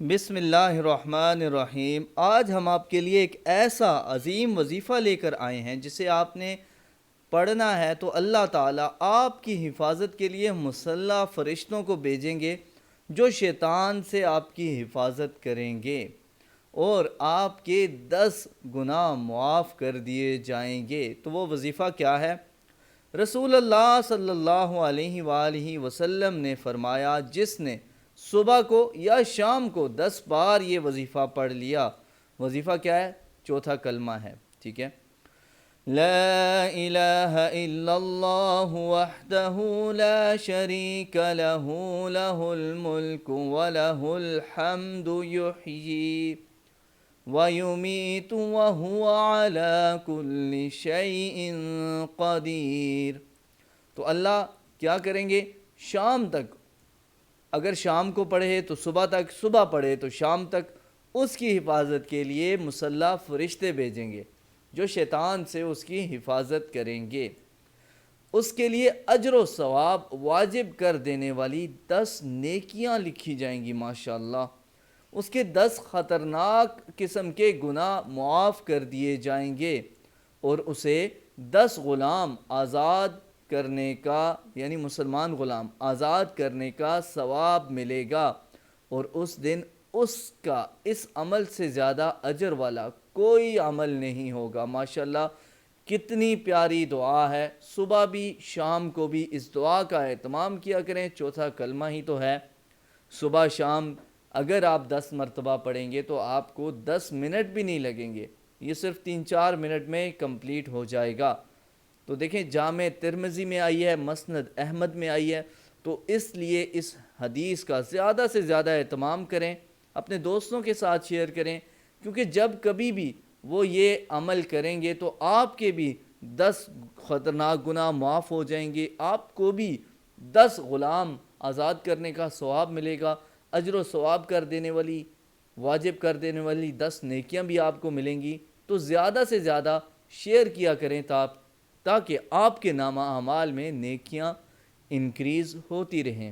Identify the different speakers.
Speaker 1: بسم اللہ الرحمن الرحیم۔ آج ہم آپ کے لیے ایک ایسا عظیم وظیفہ لے کر آئے ہیں جسے آپ نے پڑھنا ہے تو اللہ تعالیٰ آپ کی حفاظت کے لیے مسلح فرشتوں کو بھیجیں گے جو شیطان سے آپ کی حفاظت کریں گے، اور آپ کے 10 گناہ معاف کر دیے جائیں گے۔ تو وہ وظیفہ کیا ہے؟ رسول اللہ صلی اللہ علیہ وآلہ وسلم نے فرمایا، جس نے صبح کو یا شام کو 10 بار یہ وظیفہ پڑھ لیا۔ وظیفہ کیا ہے؟ چوتھا کلمہ ہے، ٹھیک ہے۔ لا الہ الا اللہ وحدہ لا شریک لہ لہ الملک ولہ الحمد یحیی وَيُمِيتُ وَهُوَ عَلَى كُلِّ شَيْءٍ قَدِيرٌ۔ تو اللہ کیا کریں گے؟ شام تک، اگر شام کو پڑھے تو صبح تک، صبح پڑھے تو شام تک، اس کی حفاظت کے لیے مسلح فرشتے بھیجیں گے جو شیطان سے اس کی حفاظت کریں گے۔ اس کے لیے اجر و ثواب واجب کر دینے والی 10 نیکیاں لکھی جائیں گی ماشاءاللہ۔ اس کے 10 خطرناک قسم کے گناہ معاف کر دیے جائیں گے، اور اسے 10 غلام آزاد کرنے کا، یعنی مسلمان غلام آزاد کرنے کا ثواب ملے گا، اور اس دن اس کا اس عمل سے زیادہ اجر والا کوئی عمل نہیں ہوگا۔ ماشاءاللہ کتنی پیاری دعا ہے، صبح بھی شام کو بھی اس دعا کا اہتمام کیا کریں۔ چوتھا کلمہ ہی تو ہے، صبح شام اگر آپ 10 مرتبہ پڑھیں گے تو آپ کو 10 منٹ بھی نہیں لگیں گے، یہ صرف 3-4 منٹ میں کمپلیٹ ہو جائے گا۔ تو دیکھیں جامع ترمذی میں آئی ہے، مسند احمد میں آئی ہے، تو اس لیے اس حدیث کا زیادہ سے زیادہ اہتمام کریں، اپنے دوستوں کے ساتھ شیئر کریں، کیونکہ جب کبھی بھی وہ یہ عمل کریں گے تو آپ کے بھی 10 خطرناک گناہ معاف ہو جائیں گے، آپ کو بھی 10 غلام آزاد کرنے کا ثواب ملے گا، اجر و ثواب کر دینے والی، واجب کر دینے والی 10 نیکیاں بھی آپ کو ملیں گی۔ تو زیادہ سے زیادہ شیئر کیا کریں تاکہ آپ کے نامہ اعمال میں نیکیاں انکریز ہوتی رہیں۔